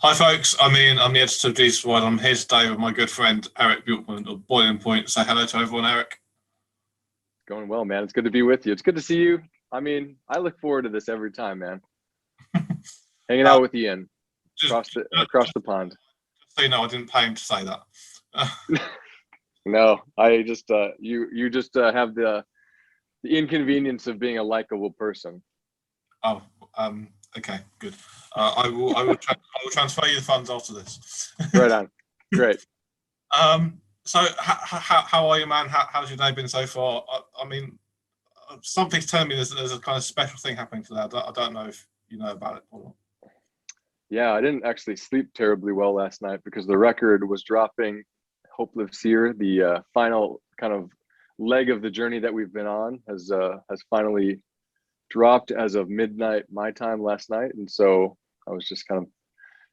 Hi, folks. I'm the editor of JesusWired. I'm here today with my good friend Eric Bjorklund of Boiling Point. Say hello to everyone, Eric. Going well, man. It's good to be with you. It's good to see you. I look forward to this every time, man. Hanging out with Ian across the pond. Just so you know, I didn't pay him to say that. No, I just you just have the inconvenience of being a likable person. Oh, okay, good. I will transfer you the funds after this. Right on. Great. So how are you, man? How's your day been so far? Something's telling me there's a kind of special thing happening today. I don't know if you know about it or not. Yeah, I didn't actually sleep terribly well last night because the record was dropping. Hope Lives Here, the final kind of leg of the journey that we've been on, has finally dropped as of midnight my time last night, and so I was just kind of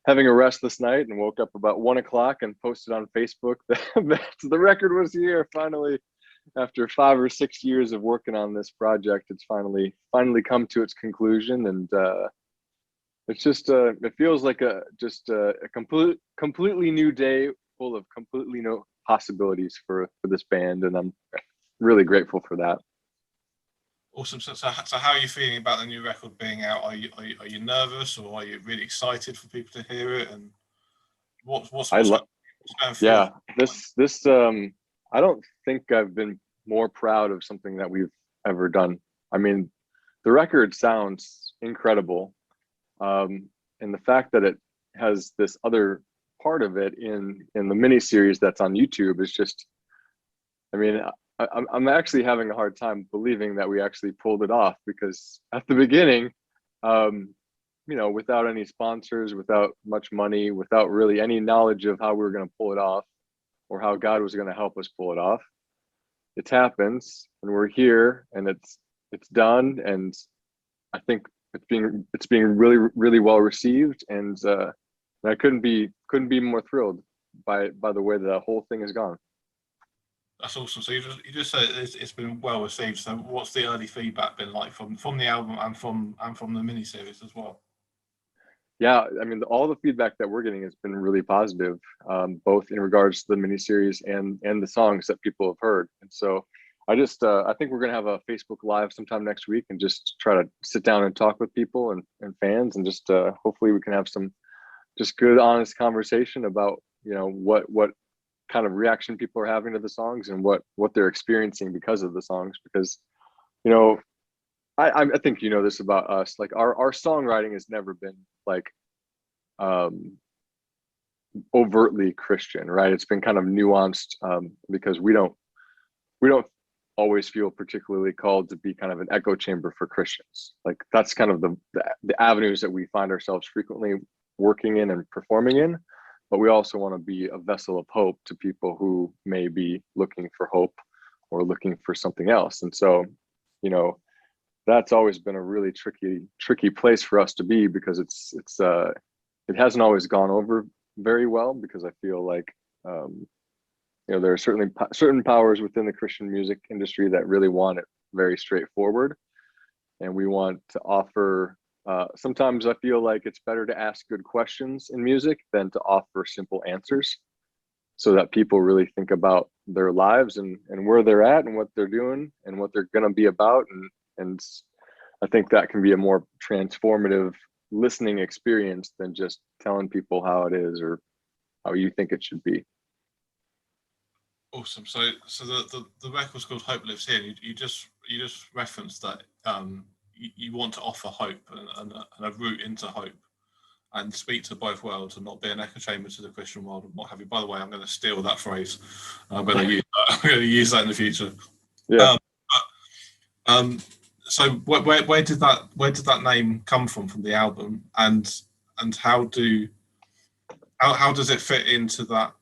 having a restless night and woke up about 1 o'clock and posted on Facebook that the record was here finally. After 5 or 6 years of working on this project, it's finally come to its conclusion, and it's just it feels like a completely new day full of completely new possibilities for this band, and I'm really grateful for that. Awesome. So how are you feeling about the new record being out? Are you nervous, or are you really excited for people to hear it? And what's going through? Yeah, this I don't think I've been more proud of something that we've ever done. I mean, the record sounds incredible, and the fact that it has this other part of it in the mini series that's on YouTube is just, I mean, I'm actually having a hard time believing that we actually pulled it off, because at the beginning, without any sponsors, without much money, without really any knowledge of how we were going to pull it off or how God was going to help us pull it off, it happens and we're here and it's done. And I think it's being really, really well received. And I couldn't be more thrilled by the way the whole thing has gone. That's awesome. So you just said it's been well received. So what's the early feedback been like from the album and from the mini series as well? Yeah, I mean, all the feedback that we're getting has been really positive, both in regards to the miniseries and the songs that people have heard. And so I think we're going to have a Facebook Live sometime next week and just try to sit down and talk with people and fans, and just hopefully we can have some just good, honest conversation about, what kind of reaction people are having to the songs and what they're experiencing because of the songs. Because, I think this about us, like our songwriting has never been like overtly Christian, right? It's been kind of nuanced, because we don't always feel particularly called to be kind of an echo chamber for Christians. Like that's kind of the avenues that we find ourselves frequently working in and performing in. But we also want to be a vessel of hope to people who may be looking for hope or looking for something else. And so, that's always been a really tricky place for us to be, because it hasn't always gone over very well, because I feel like there are certainly certain powers within the Christian music industry that really want it very straightforward, and we want to offer. Sometimes I feel like it's better to ask good questions in music than to offer simple answers, so that people really think about their lives and where they're at and what they're doing and what they're going to be about. And I think that can be a more transformative listening experience than just telling people how it is or how you think it should be. Awesome. So the record's called Hope Lives Here. You just referenced that you want to offer hope and a route into hope, and speak to both worlds and not be an echo chamber to the Christian world and what have you. By the way, I'm going to steal that phrase. I'm going to use that in the future. Yeah. So where did that name come from the album, and how does it fit into that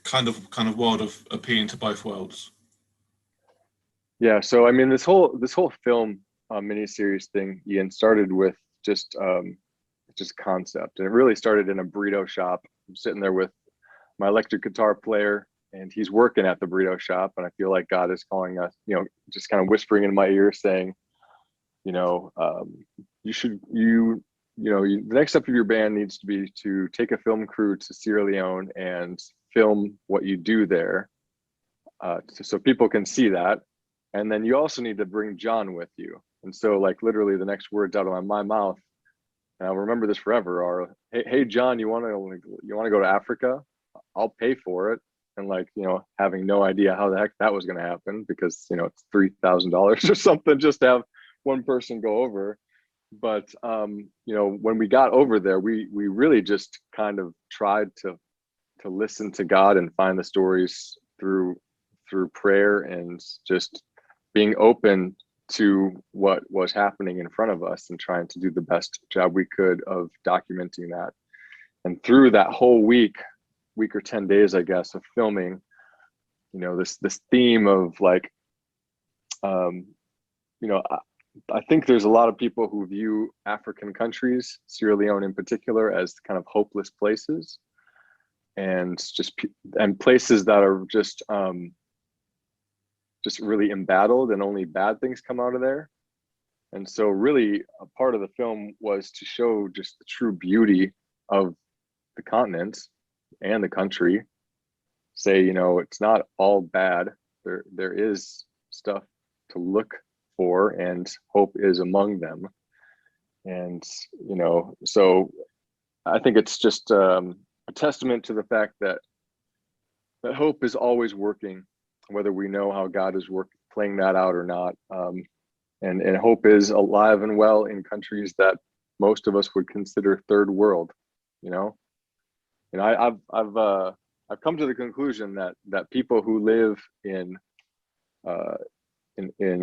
kind of world of appealing to both worlds? Yeah. So I mean, this whole film miniseries thing, Ian, started with just concept, and it really started in a burrito shop. I'm sitting there with my electric guitar player, and he's working at the burrito shop, and I feel like God is calling us, just kind of whispering in my ear saying, you the next step of your band needs to be to take a film crew to Sierra Leone and film what you do there, so people can see that. And then you also need to bring John with you. And so, like, literally the next words out of my mouth, and I'll remember this forever, are, hey John, you want to go to Africa? I'll pay for it. And, like, having no idea how the heck that was going to happen, because it's $3,000 or something just to have one person go over. But when we got over there, we really just kind of tried to listen to God and find the stories through prayer, and just being open to what was happening in front of us, and trying to do the best job we could of documenting that. And through that whole week or 10 days, I guess, of filming, this theme of, like, I think there's a lot of people who view African countries, Sierra Leone in particular, as kind of hopeless places, and places that are just really embattled, and only bad things come out of there. And so really a part of the film was to show just the true beauty of the continent and the country. Say, it's not all bad. There is stuff to look for, and hope is among them. And so I think it's just a testament to the fact that hope is always working, whether we know how God is playing that out or not. And hope is alive and well in countries that most of us would consider third world. I've come to the conclusion that people who live in a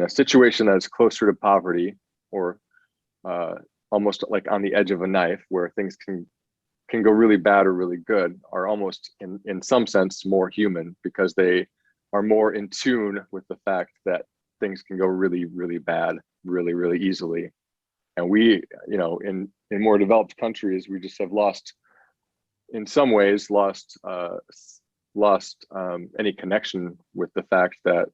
situation that's closer to poverty, or almost like on the edge of a knife, where things can go really bad or really good, are almost in some sense more human, because they are more in tune with the fact that things can go really, really bad really, really easily. And we, in more developed countries, we just have in some ways lost any connection with the fact that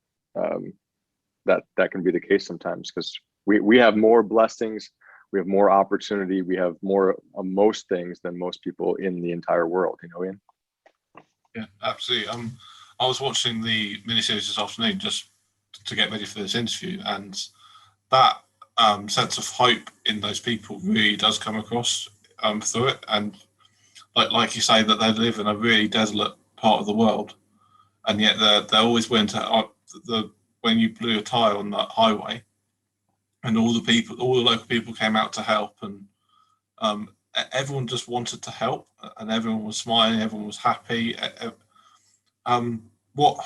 that can be the case sometimes, because we have more blessings, we have more opportunity, we have more of most things than most people in the entire world. Ian? Yeah, absolutely. I was watching the miniseries this afternoon just to get ready for this interview, and that sense of hope in those people really does come across through it. And like you say, that they live in a really desolate part of the world, and yet they're always willing to when you blew a tire on that highway, and all the local people came out to help, and everyone just wanted to help, and everyone was smiling, everyone was happy. What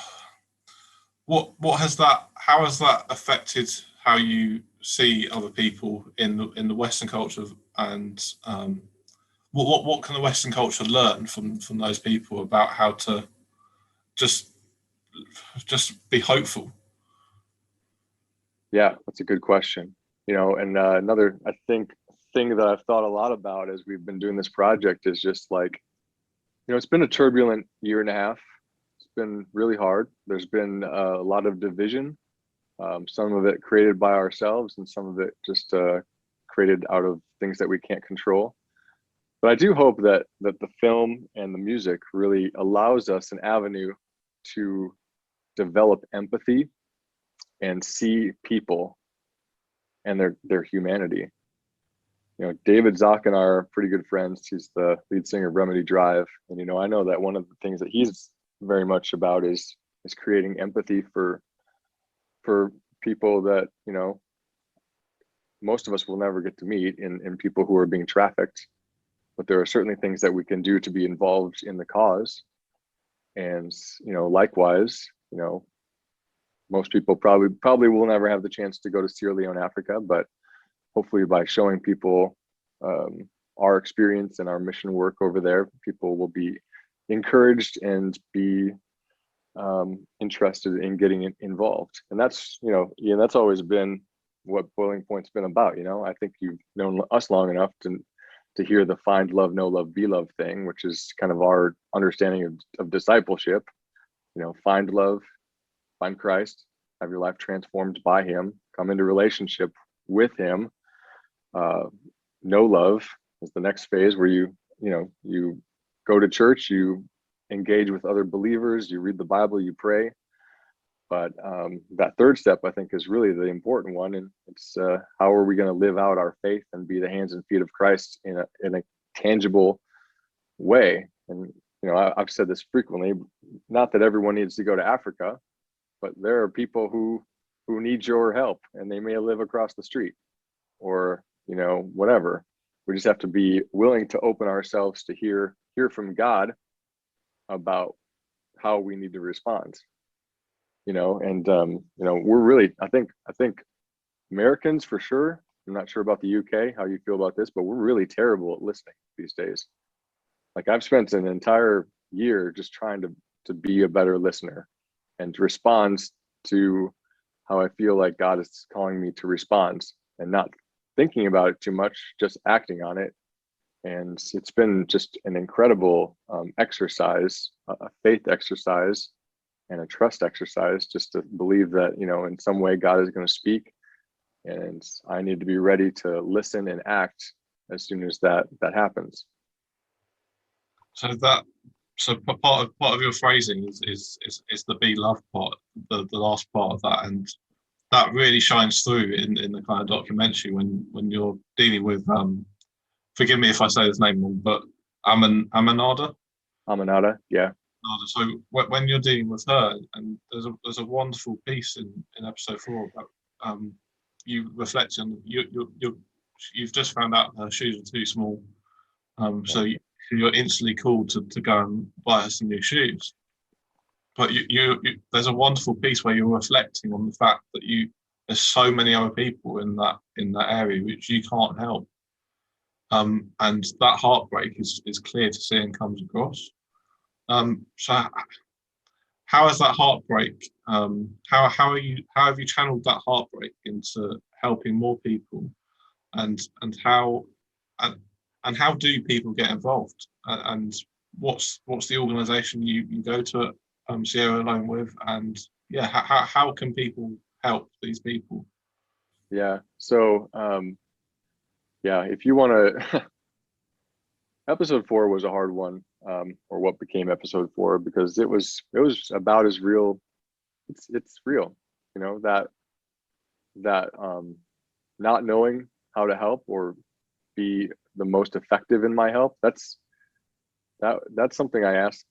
has that? How has that affected how you see other people in the Western culture, and what can the Western culture learn from those people about how to just be hopeful? Yeah, that's a good question. And another, I think, thing that I've thought a lot about as we've been doing this project is just, like, it's been a turbulent year and a half. It's been really hard. There's been a lot of division, some of it created by ourselves, and some of it just created out of things that we can't control. But I do hope that the film and the music really allows us an avenue to develop empathy and see people and their humanity. David Zock and I are pretty good friends. He's the lead singer of Remedy Drive, and I know that one of the things that he's very much about is creating empathy for people that most of us will never get to meet, in people who are being trafficked. But there are certainly things that we can do to be involved in the cause. And likewise, most people probably will never have the chance to go to Sierra Leone, Africa, but hopefully by showing people our experience and our mission work over there, people will be encouraged and be interested in getting involved. And that's, Ian, that's always been what Boiling Point's been about. I think you've known us long enough to hear the find love, know love, be loved thing, which is kind of our understanding of discipleship. Find love, find Christ, have your life transformed by him, come into relationship with him, know love is the next phase, where you go to church, you engage with other believers, you read the Bible, you pray. But that third step, I think, is really the important one, and it's how are we going to live out our faith and be the hands and feet of Christ in a tangible way. And I've said this frequently, not that everyone needs to go to Africa, but there are people who need your help, and they may live across the street, or whatever. We just have to be willing to open ourselves to hear from God about how we need to respond. We're really, I think Americans, for sure, I'm not sure about the UK, how you feel about this, but we're really terrible at listening these days. Like, I've spent an entire year just trying to be a better listener and to respond to how I feel like God is calling me to respond, and not thinking about it too much, just acting on it. And it's been just an incredible exercise, a faith exercise and a trust exercise, just to believe that, in some way God is going to speak, and I need to be ready to listen and act as soon as that happens. So part of your phrasing is the be loved part, the last part of that, and that really shines through in the kind of documentary when you're dealing with forgive me if I say his name wrong, but Aminata, yeah. So when you're dealing with her, and there's a wonderful piece in episode 4 about you reflect on you've just found out her shoes are too small, so you're instantly called to go and buy her some new shoes. But you there's a wonderful piece where you're reflecting on the fact that there's so many other people in that area which you can't help, and that heartbreak is clear to see and comes across. So how is that heartbreak? How have you channeled that heartbreak into helping more people, and how do people get involved? And what's the organisation you go to Sierra Leone with? And how can people help these people? Yeah. So if you want to. Episode 4 was a hard one, or what became episode 4, because it was about as real. It's real, that not knowing how to help or be the most effective in my help. That's something I ask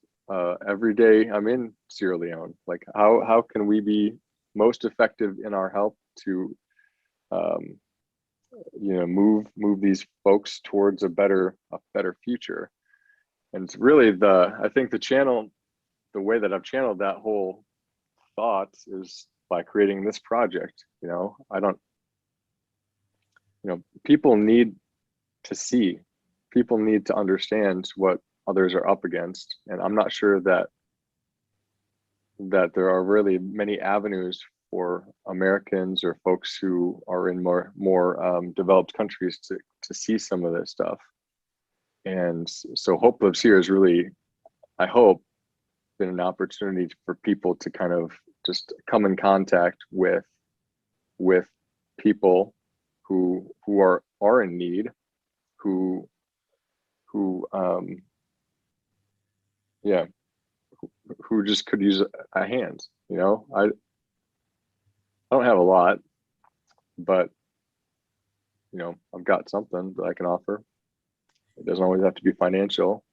every day I'm in Sierra Leone. Like, how can we be most effective in our help to move these folks towards a better future. And it's really I think the way that I've channeled that whole thought is by creating this project. People need to see, people need to understand what others are up against. And I'm not sure that there are really many avenues for Americans or folks who are in more developed countries to see some of this stuff. And so Hope Lives Here is really, I hope, been an opportunity for people to kind of just come in contact with people who are in need, who just could use a hand. I don't have a lot, but I've got something that I can offer. It doesn't always have to be financial,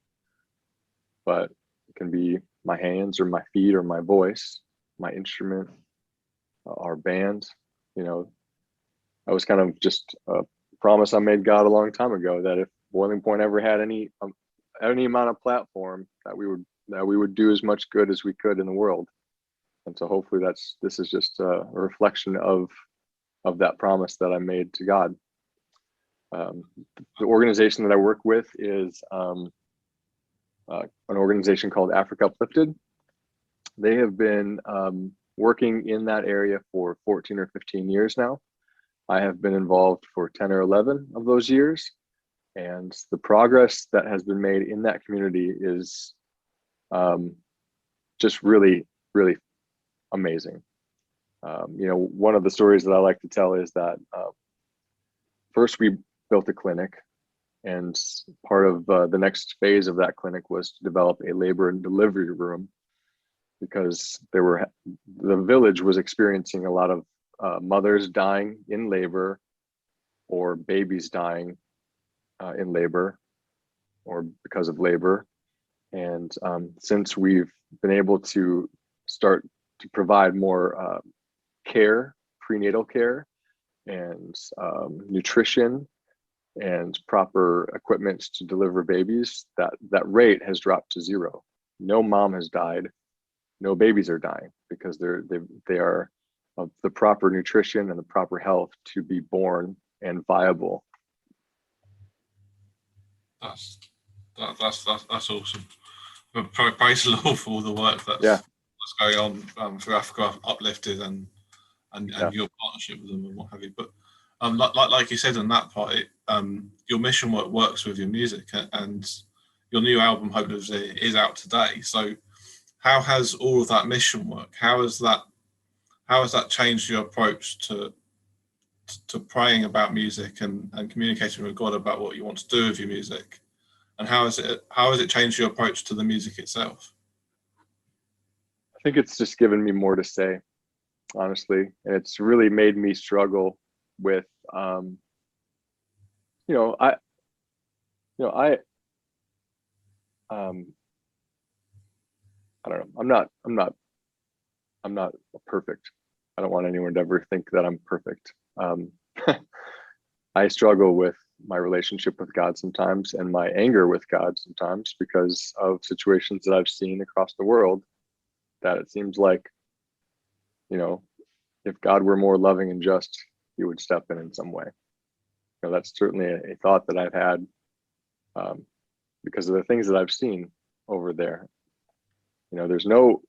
but it can be my hands or my feet or my voice, my instrument, our band. That was kind of just a promise I made God a long time ago, that if Boiling Point ever had any amount of platform, that we would do as much good as we could in the world. And so hopefully this is just a reflection of that promise that I made to God. The organization that I work with is an organization called Africa Uplifted. They have been working in that area for 14 or 15 years now. I have been involved for 10 or 11 of those years. And the progress that has been made in that community is just really, really amazing. One of the stories that I like to tell is that first built a clinic, and part of the next phase of that clinic was to develop a labor and delivery room, because the village was experiencing a lot of mothers dying in labor, or babies dying in labor or because of labor. And since we've been able to start to provide more care, prenatal care, and nutrition and proper equipment to deliver babies, that rate has dropped to zero. No mom has died, no babies are dying, because they are of the proper nutrition and the proper health to be born and viable. That's awesome. Praise the Lord for all the work that's going on for Africa Uplifted and your partnership with them and what have you. But like you said in that part, your mission work works with your music, and your new album Hope Lives Here is out today. So how has all of that mission work? How has that changed your approach to praying about music and communicating with God about what you want to do with your music? And how has it changed your approach to the music itself? I think it's just given me more to say, honestly. And it's really made me struggle with, I don't know. I'm not perfect. I don't want anyone to ever think that I'm perfect. I struggle with my relationship with God sometimes, and my anger with God sometimes, because of situations that I've seen across the world, that it seems like, if God were more loving and just, he would step in some way. That's certainly a thought that I've had, because of the things that I've seen over there. There's no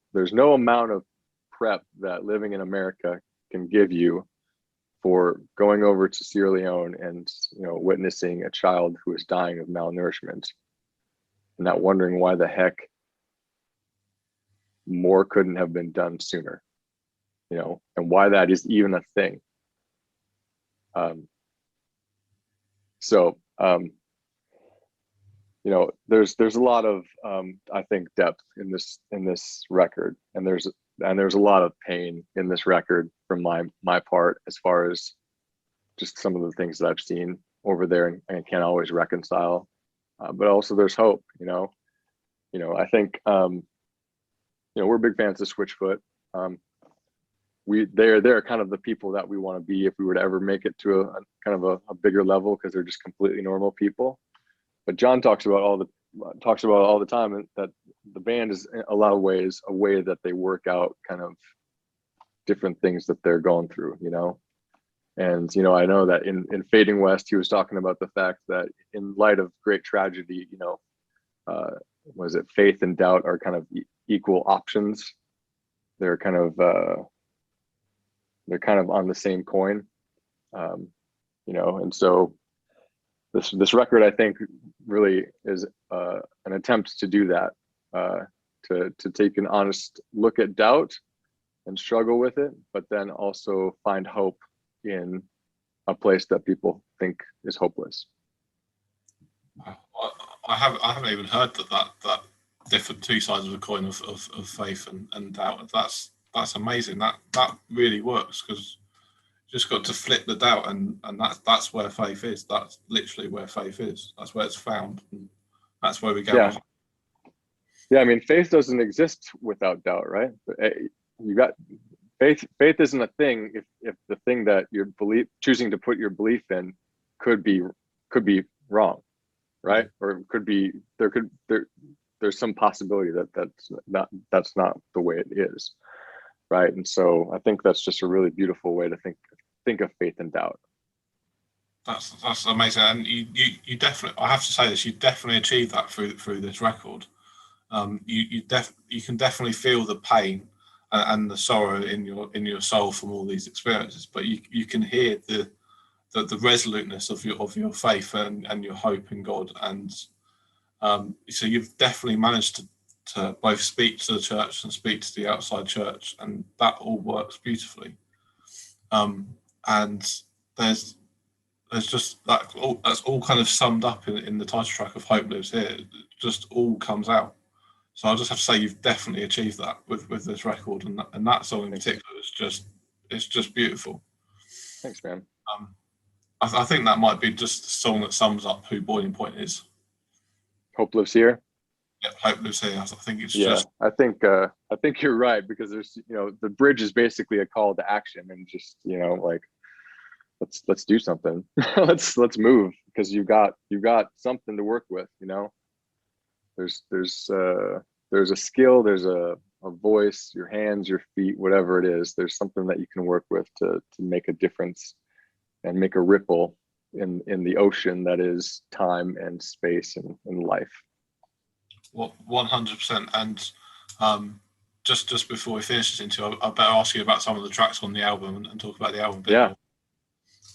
amount of prep that living in America can give you for going over to Sierra Leone and witnessing a child who is dying of malnourishment, and not wondering why the heck more couldn't have been done sooner, and why that is even a thing. There's a lot of I think depth in this record, and there's a lot of pain in this record from my part, as far as just some of the things that I've seen over there and can't always reconcile. But also there's hope. I think we're big fans of Switchfoot. They're kind of the people that we want to be if we were to ever make it to a kind of a bigger level, because they're just completely normal people. But John talks about all the time that the band is, in a lot of ways, a way that they work out kind of different things that they're going through, And I know that in Fading West, he was talking about the fact that in light of great tragedy, was it faith and doubt are kind of equal options. They're kind of on the same coin, and so this record, I think, really is an attempt to do that, to take an honest look at doubt and struggle with it, but then also find hope in a place that people think is hopeless. I haven't even heard that different two sides of a coin of faith and doubt. That's amazing. That really works, because just got to flip the doubt, and that's where faith is. That's literally where faith is. That's where it's found, and that's where we go. Yeah, I mean, faith doesn't exist without doubt, right? You got faith. Faith isn't a thing if the thing that you're choosing to put your belief in could be wrong, right? Or there's some possibility that's not the way it is, right? And so I think that's just a really beautiful way to think of faith and doubt. That's amazing, and you definitely, I have to say this, you definitely achieved that through this record. You can definitely feel the pain and the sorrow in your soul from all these experiences, but you can hear the resoluteness of your faith and your hope in God, and so you've definitely managed to both speak to the church and speak to the outside church, and that all works beautifully. And there's there's just that's all kind of summed up in the title track of Hope Lives Here. It just all comes out. So I'll just have to say you've definitely achieved that with this record, and that song in particular is just beautiful. Thanks, man. I think that might be just the song that sums up who Boiling Point is. Hope Lives Here. Yeah, Hope Lives Here. I think it's just. I think you're right, because there's, the bridge is basically a call to action, and just, like, let's do something. let's move, because you've got something to work with. There's a skill, there's a voice, your hands, your feet, whatever it is. There's something that you can work with to make a difference and make a ripple in the ocean that is time and space and life. Well, 100%. And just before we finish this interview, I better ask you about some of the tracks on the album and talk about the album a bit more.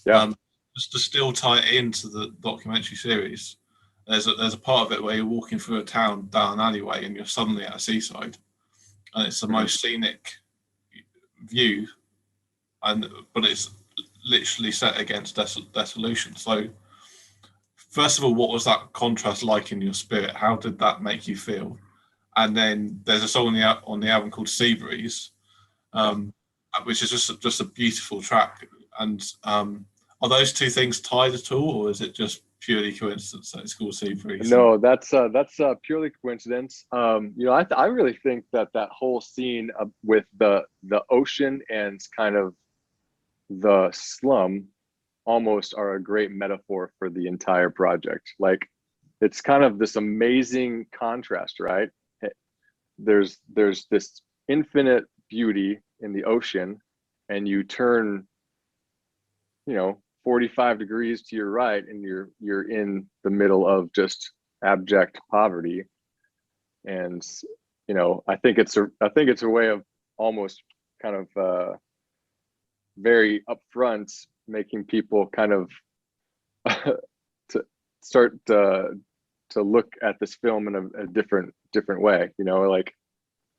Yeah. Just to still tie it into the documentary series, there's a part of it where you're walking through a town down an alleyway and you're suddenly at a seaside, and it's the most scenic view, but it's literally set against desolation. So first of all, what was that contrast like in your spirit? How did that make you feel? And then there's a song on the album called Sea Breeze, which is just a beautiful track. And are those two things tied at all, or is it just purely coincidence that it's called Sea Breeze? No, that's purely coincidence. I really think that whole scene with the ocean and kind of the slum almost are a great metaphor for the entire project. Like, it's kind of this amazing contrast, right? There's this infinite beauty in the ocean, and you turn 45 degrees to your right, and you're in the middle of just abject poverty. And I think it's a way of almost kind of very upfront, making people kind of to start to look at this film in a different way. Like,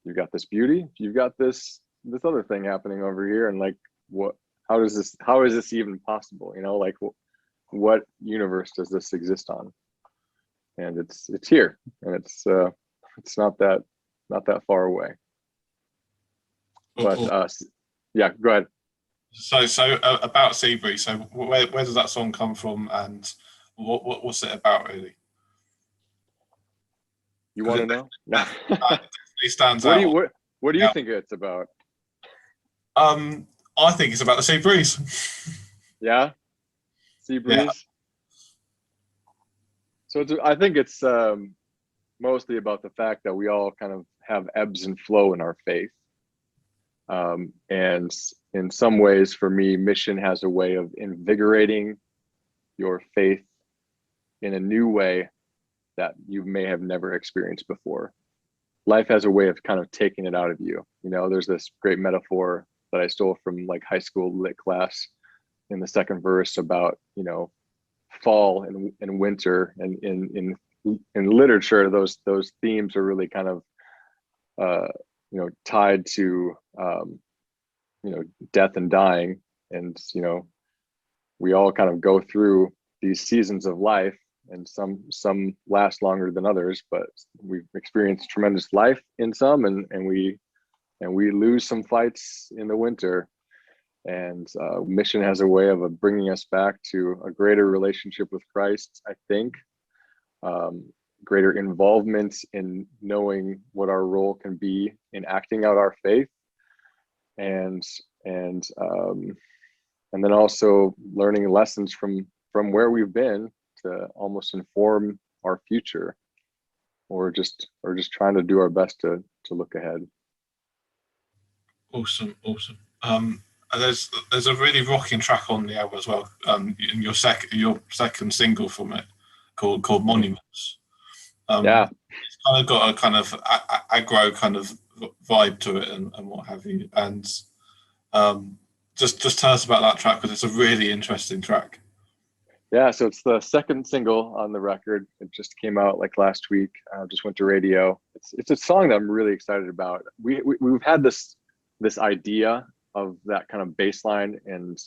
you've got this beauty, you've got this other thing happening over here, and like, how is this even possible? Like, what universe does this exist on? And it's here, and it's not that far away. But yeah, go ahead. So about Sea Breeze. So where does that song come from, and what's it about, really? You want to know? It definitely stands out. What do you think it's about? I think it's about the sea breeze. Yeah, sea breeze. Yeah. So I think it's mostly about the fact that we all kind of have ebbs and flow in our faith. And in some ways, for me, mission has a way of invigorating your faith in a new way that you may have never experienced before. Life has a way of kind of taking it out of you. There's this great metaphor that I stole from like high school lit class in the second verse about, fall and winter, and in literature, those themes are really kind of tied to death and dying. And we all kind of go through these seasons of life, and some last longer than others, but we've experienced tremendous life in some, and we lose some fights in the winter. And mission has a way of bringing us back to a greater relationship with Christ, I think. Greater involvement in knowing what our role can be in acting out our faith, and then also learning lessons from where we've been to almost inform our future, or just trying to do our best to look ahead. Awesome. There's a really rocking track on the album as well. In your second single from it, called Monuments. It's kind of got a kind of aggro kind of vibe to it, and what have you. And just tell us about that track, because it's a really interesting track. Yeah, so it's the second single on the record. It just came out like last week. Just went to radio. It's a song that I'm really excited about. We've had this idea of that kind of bass line, and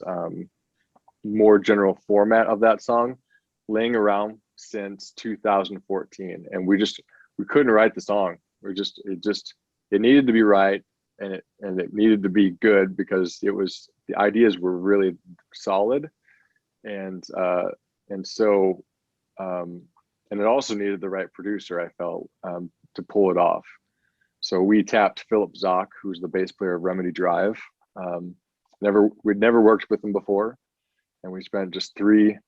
more general format of that song laying around since 2014, and we couldn't write the song. It needed to be right, and it needed to be good because the ideas were really solid, and so and it also needed the right producer, I felt, to pull it off. So we tapped Philip Zock, who's the bass player of Remedy Drive. We'd never worked with him before, and we spent just three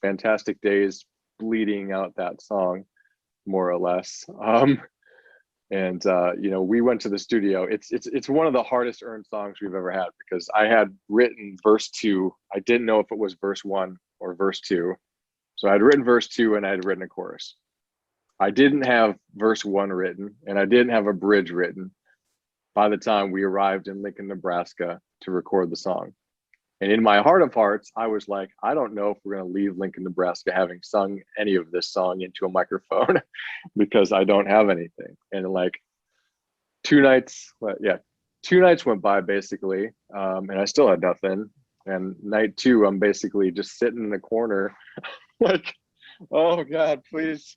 fantastic days bleeding out that song, more or less. And we went to the studio. It's one of the hardest earned songs we've ever had, because I had written verse 2. I didn't know if it was verse 1 or verse 2. So I'd written verse 2 and I'd written a chorus. I didn't have verse 1 written, and I didn't have a bridge written by the time we arrived in Lincoln, Nebraska to record the song. And in my heart of hearts, I was like, I don't know if we're going to leave Lincoln, Nebraska having sung any of this song into a microphone because I don't have anything. And like 2 nights went by basically, and I still had nothing. And night 2, I'm basically just sitting in the corner like, oh God, please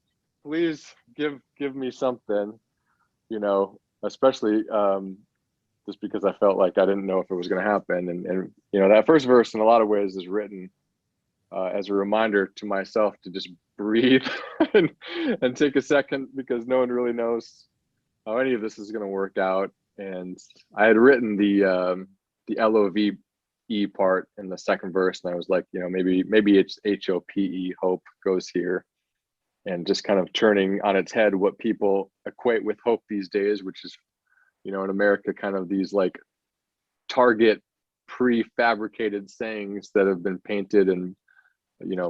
give me something, especially just because I felt like I didn't know if it was going to happen. And that first verse in a lot of ways is written as a reminder to myself to just breathe and take a second, because no one really knows how any of this is going to work out. And I had written the LOVE part in the second verse, and I was like, maybe it's HOPE, hope goes here, and just kind of turning on its head what people equate with hope these days, which is, in America, kind of these like Target prefabricated sayings that have been painted and,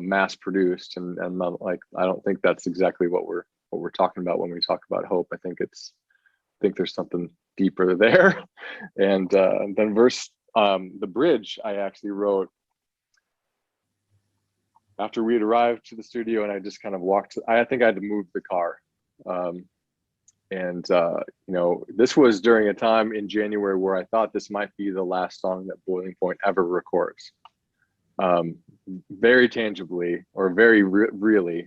mass produced. And like, I don't think that's exactly what we're talking about when we talk about hope. I think there's something deeper there. And then the bridge I actually wrote after we had arrived to the studio, and I just kind of walked. I think I had to move the car. This was during a time in January where I thought this might be the last song that Boiling Point ever records. Very tangibly, or very really,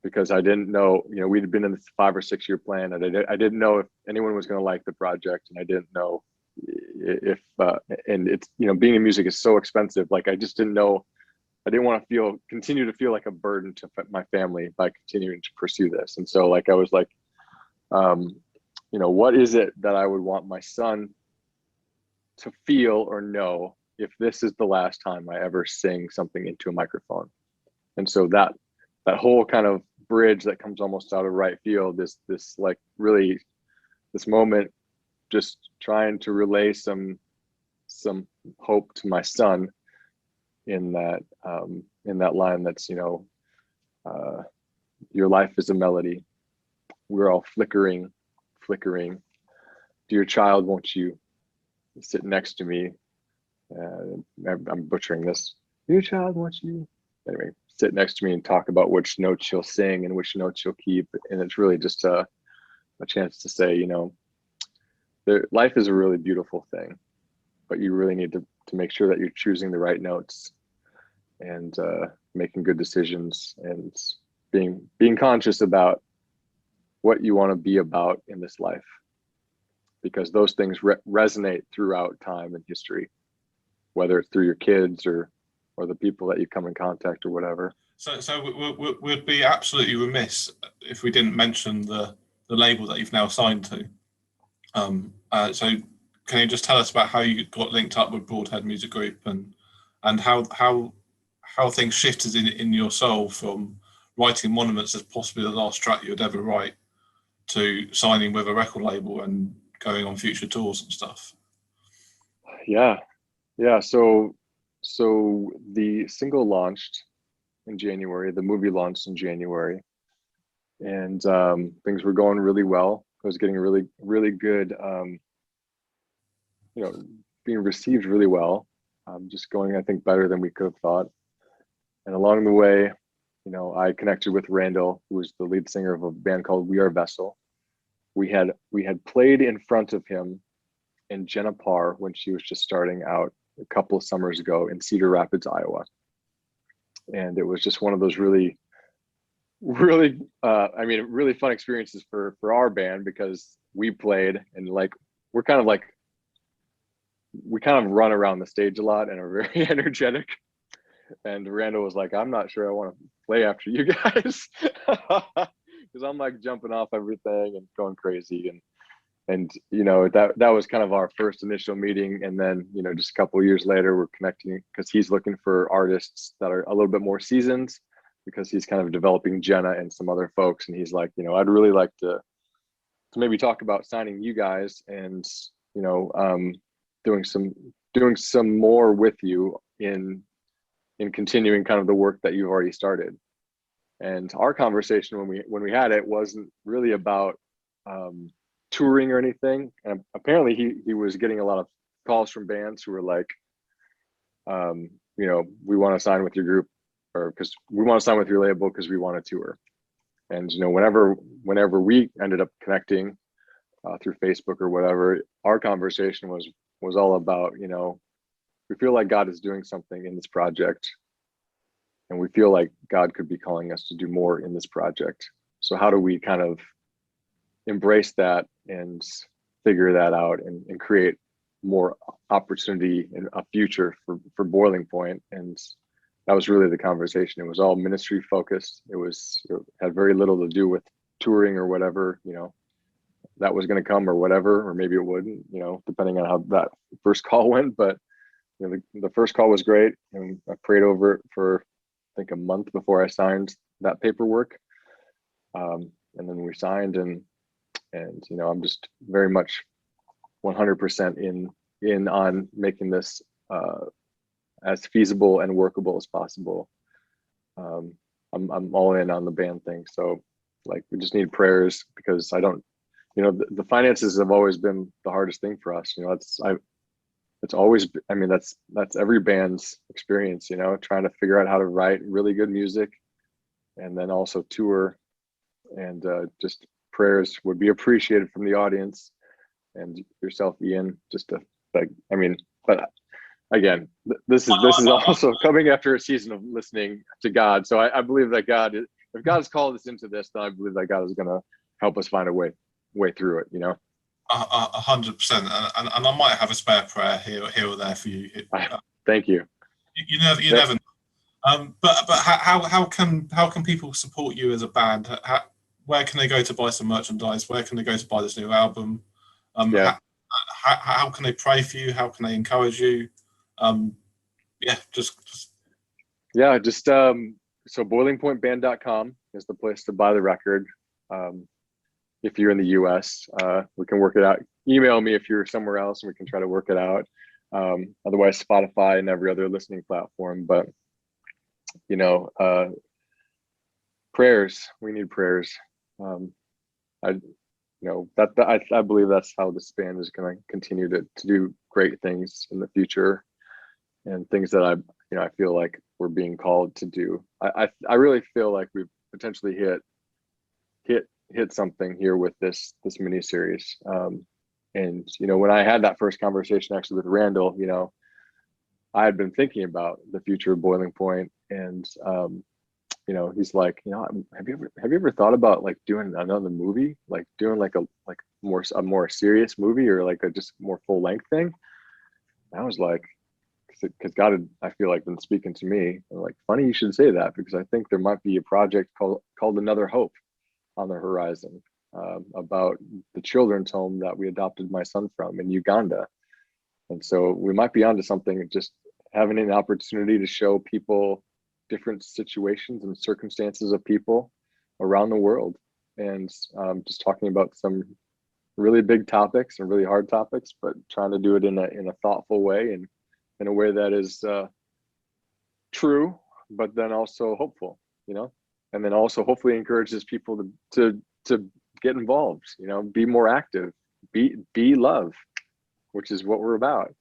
because I didn't know, we'd been in this 5 or 6 year plan, and I didn't know if anyone was going to like the project, and I didn't know if, and it's, being in music is so expensive. Like, I just didn't know. I didn't want to continue to feel like a burden to my family by continuing to pursue this. And so, like, I was like, what is it that I would want my son to feel or know if this is the last time I ever sing something into a microphone? And so that whole kind of bridge that comes almost out of right field, this like really this moment, just trying to relay some hope to my son in that line that's, your life is a melody, we're all flickering. Dear child, won't you sit next to me? I'm butchering this. Dear child, won't you? Anyway, sit next to me and talk about which notes you'll sing and which notes you'll keep. And it's really just a chance to say, life is a really beautiful thing, but you really need to make sure that you're choosing the right notes and making good decisions and being conscious about what you want to be about in this life, because those things resonate throughout time and history, whether it's through your kids or the people that you come in contact or whatever. So we'd be absolutely remiss if we didn't mention the label that you've now signed to. So can you just tell us about how you got linked up with Broadhead Music Group and how things shifted in your soul from writing Monuments as possibly the last track you'd ever write to signing with a record label and going on future tours and stuff? Yeah. So the single launched in January, the movie launched in January, and things were going really well. I was getting really, really good, being received really well, just going, I think, better than we could have thought. And along the way, I connected with Randall, who was the lead singer of a band called We Are Vessel. We had played in front of him in Jenna Parr when she was just starting out a couple of summers ago in Cedar Rapids, Iowa. And it was just one of those really really fun experiences for our band, because we played and like we kind of run around the stage a lot and are very energetic. And Randall was like, I'm not sure I want to play after you guys, because I'm like jumping off everything and going crazy. And that was kind of our first initial meeting. And then just a couple of years later, we're connecting because he's looking for artists that are a little bit more seasoned, because he's kind of developing Jenna and some other folks. And he's like, I'd really like to maybe talk about signing you guys and doing some more with you in continuing kind of the work that you've already started. And our conversation when we had it wasn't really about touring or anything. And apparently he was getting a lot of calls from bands who were like, we want to sign with your group, or because we want to sign with your label because we want to tour. And whenever we ended up connecting through Facebook or whatever, our conversation was all about, we feel like God is doing something in this project, and we feel like God could be calling us to do more in this project. So how do we kind of embrace that and figure that out and create more opportunity and a future for Boiling Point? And that was really the conversation. It was all ministry focused. It had very little to do with touring or whatever, that was going to come or whatever, or maybe it wouldn't, depending on how that first call went. But the first call was great, and I prayed over it for I think a month before I signed that paperwork, and then we signed, and I'm just very much 100% in on making this as feasible and workable as possible. I'm all in on the band thing, so like we just need prayers, because I don't, the finances have always been the hardest thing for us. It's always, that's every band's experience, trying to figure out how to write really good music and then also tour. And just prayers would be appreciated from the audience and yourself, Ian, just to but again, this is also coming after a season of listening to God. So I believe that if God's called us into this, then I believe that God is going to help us find a way through it, 100%, and I might have a spare prayer here or there for you. Thank you. You never know. But how can people support you as a band? Where can they go to buy some merchandise? Where can they go to buy this new album? How can they pray for you? How can they encourage you? So boilingpointband.com is the place to buy the record. If you're in the US, we can work it out. Email me if you're somewhere else and we can try to work it out. Otherwise, Spotify and every other listening platform. But, prayers, we need prayers. I believe that's how this band is going to continue to do great things in the future, and things that I feel like we're being called to do. I really feel like we've potentially hit something here with this mini series. And when I had that first conversation actually with Randall, I had been thinking about the future of Boiling Point, and he's like, have you ever thought about like doing another movie, like doing like a more serious movie, or like a just more full length thing? And I was like, because God had, I feel like, been speaking to me. I'm like, funny you should say that, because I think there might be a project called Another Hope on the horizon, about the children's home that we adopted my son from in Uganda. And so we might be onto something, just having an opportunity to show people different situations and circumstances of people around the world, and just talking about some really big topics and really hard topics, but trying to do it in a thoughtful way, and in a way that is true, but then also hopeful, and then also hopefully encourages people to get involved, be more active, be love, which is what we're about.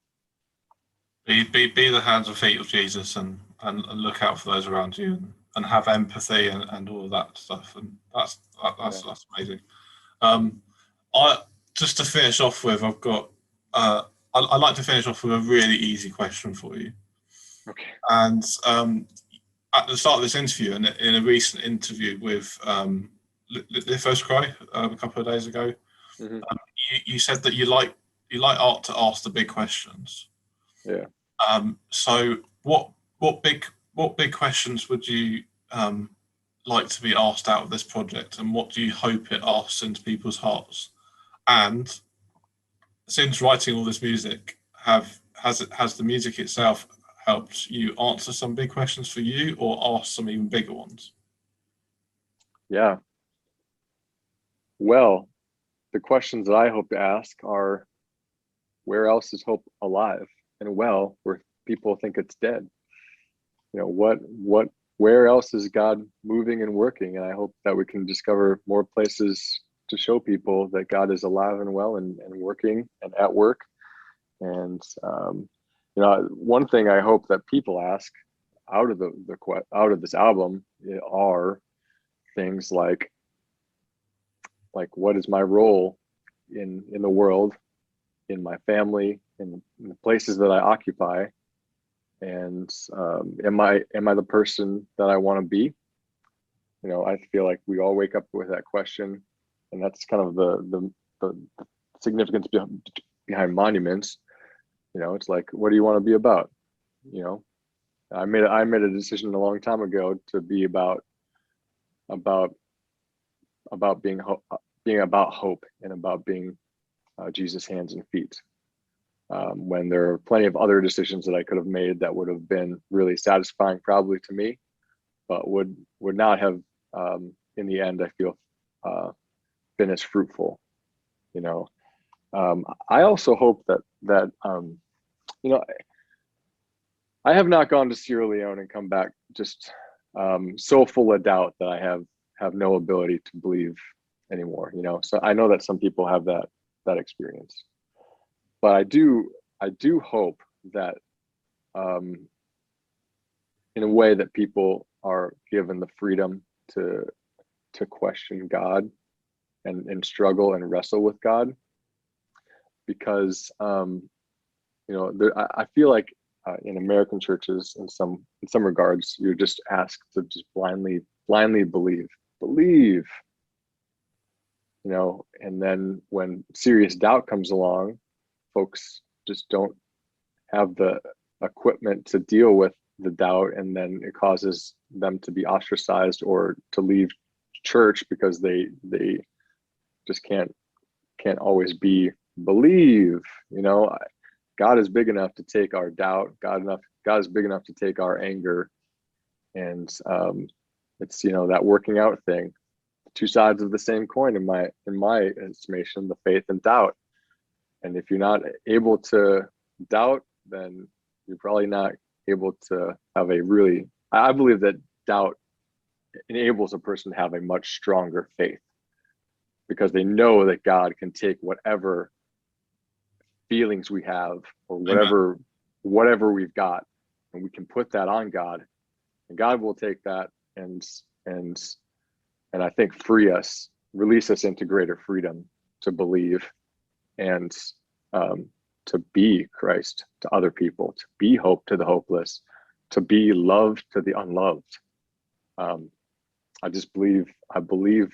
Be the hands and feet of Jesus, and look out for those around you, and have empathy and all of that stuff. And that's amazing. I just to finish off with, I've got I'd like to finish off with a really easy question for you. Okay. And at the start of this interview, and in a recent interview with Lithos Cry a couple of days ago, Mm-hmm. you said that you like art to ask the big questions. Yeah. So what big questions would you like to be asked out of this project, and what do you hope it asks into people's hearts? And since writing all this music, has the music itself helped you answer some big questions for you, or ask some even bigger ones? Yeah. Well, the questions that I hope to ask are, where else is hope alive? And well, where people think it's dead. You know, where else is God moving and working? And I hope that we can discover more places to show people that God is alive and well and working and at work. And you know, one thing I hope that people ask out of out of this album are things like what is my role in the world, in my family, in the places that I occupy, and am I the person that I want to be? You know, I feel like we all wake up with that question, and that's kind of the significance behind monuments. You know, it's like, what do you want to be about? You know, I made a decision a long time ago to be about being about hope and about being Jesus' hands and feet. When there are plenty of other decisions that I could have made that would have been really satisfying, probably to me, but would not have, in the end, I feel, been as fruitful. You know, I also hope that you know, I have not gone to Sierra Leone and come back just so full of doubt that I have no ability to believe anymore. You know, so I know that some people have that experience, but I do hope that in a way that people are given the freedom to question God and struggle and wrestle with God, because you know, I feel like in American churches, in some regards, you're just asked to just blindly believe, you know, and then when serious doubt comes along, folks just don't have the equipment to deal with the doubt, and then it causes them to be ostracized or to leave church because they just can't always believe. You know, God is big enough to take our doubt. God is big enough to take our anger, and it's, you know, that working out thing, two sides of the same coin in my estimation, the faith and doubt. And if you're not able to doubt, then you're probably not able to have a really, I believe that doubt enables a person to have a much stronger faith, because they know that God can take whatever feelings we have or whatever we've got, and we can put that on God, and God will take that and I think release us into greater freedom to believe and to be Christ to other people, to be hope to the hopeless, to be love to the unloved. I believe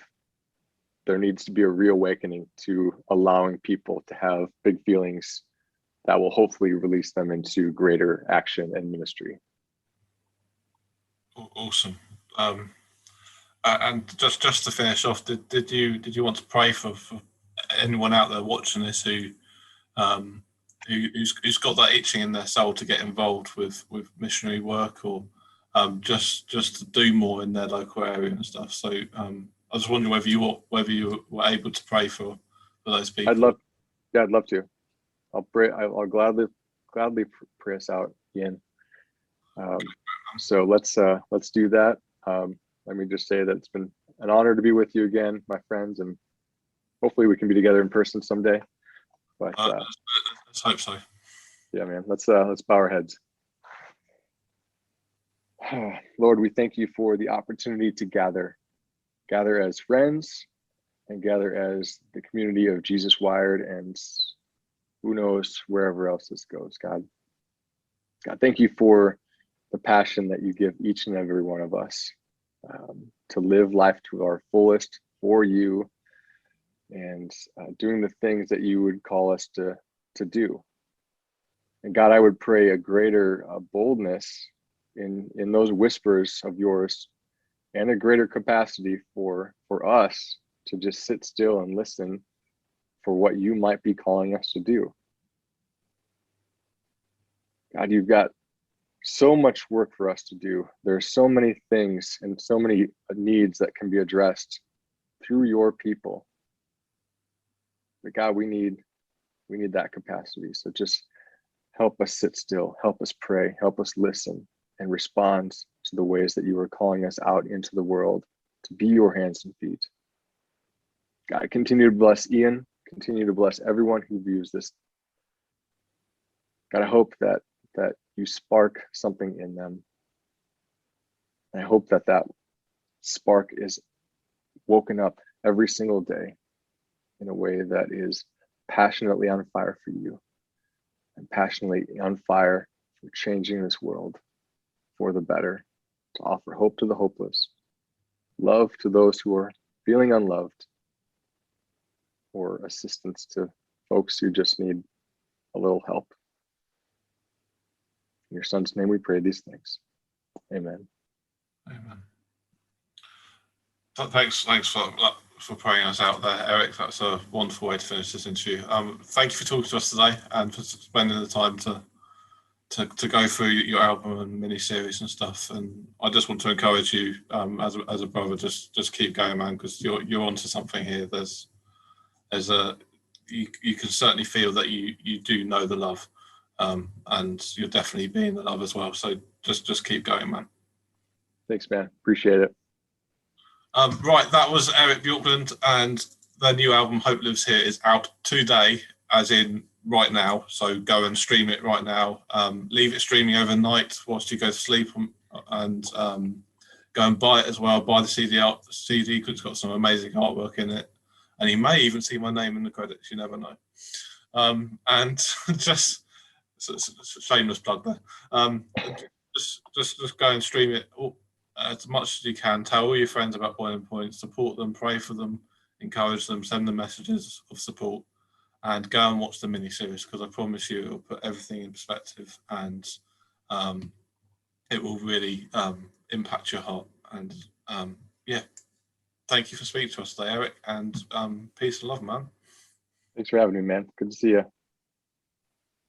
there needs to be a reawakening to allowing people to have big feelings that will hopefully release them into greater action and ministry. Awesome. And just to finish off, did you want to pray for anyone out there watching this who's got that itching in their soul to get involved with missionary work, or just to do more in their local area and stuff? So I was wondering whether you were able to pray for those people. I'd love to. I'll pray. I'll gladly pray us out, Ian. So let's do that. Let me just say that it's been an honor to be with you again, my friends, and hopefully we can be together in person someday. But let's hope so. Yeah, man. Let's bow our heads. Lord, we thank you for the opportunity to gather as friends and gather as the community of JesusWired, and who knows wherever else this goes, God. God, thank you for the passion that you give each and every one of us to live life to our fullest for you, and doing the things that you would call us to do. And God, I would pray a greater boldness in those whispers of yours, and a greater capacity for us to just sit still and listen for what you might be calling us to do. God, you've got so much work for us to do. There are so many things and so many needs that can be addressed through your people. But God, we need that capacity. So just help us sit still, help us pray, help us listen and respond to the ways that you are calling us out into the world to be your hands and feet. God, continue to bless Ian, continue to bless everyone who views this. God, I hope that you spark something in them. And I hope that spark is woken up every single day in a way that is passionately on fire for you, and passionately on fire for changing this world for the better, to offer hope to the hopeless, love to those who are feeling unloved, or assistance to folks who just need a little help. In your son's name we pray these things. Amen. Amen. Thanks for praying us out there, Eric. That's a wonderful way to finish this interview. Thank you for talking to us today and for spending the time to go through your album and mini-series and stuff. And I just want to encourage you, as a brother, just keep going, man, because you're onto something here. You can certainly feel that you do know the love, and you're definitely being the love as well. So just keep going, man. Thanks, man. Appreciate it. Right, that was Eric Bjorklund, and their new album Hope Lives Here is out today, as in right now. So go and stream it right now. Leave it streaming overnight whilst you go to sleep, and go and buy it as well. Buy the CD because it's got some amazing artwork in it, and you may even see my name in the credits. You never know. And just shameless plug there. Just go and stream it as much as you can. Tell all your friends about Boiling Point, support them, pray for them, encourage them, send them messages of support, and go and watch the mini-series, because I promise you it'll put everything in perspective, and it will really impact your heart. And yeah, thank you for speaking to us today, Eric, and peace and love, man. Thanks for having me, man. Good to see you.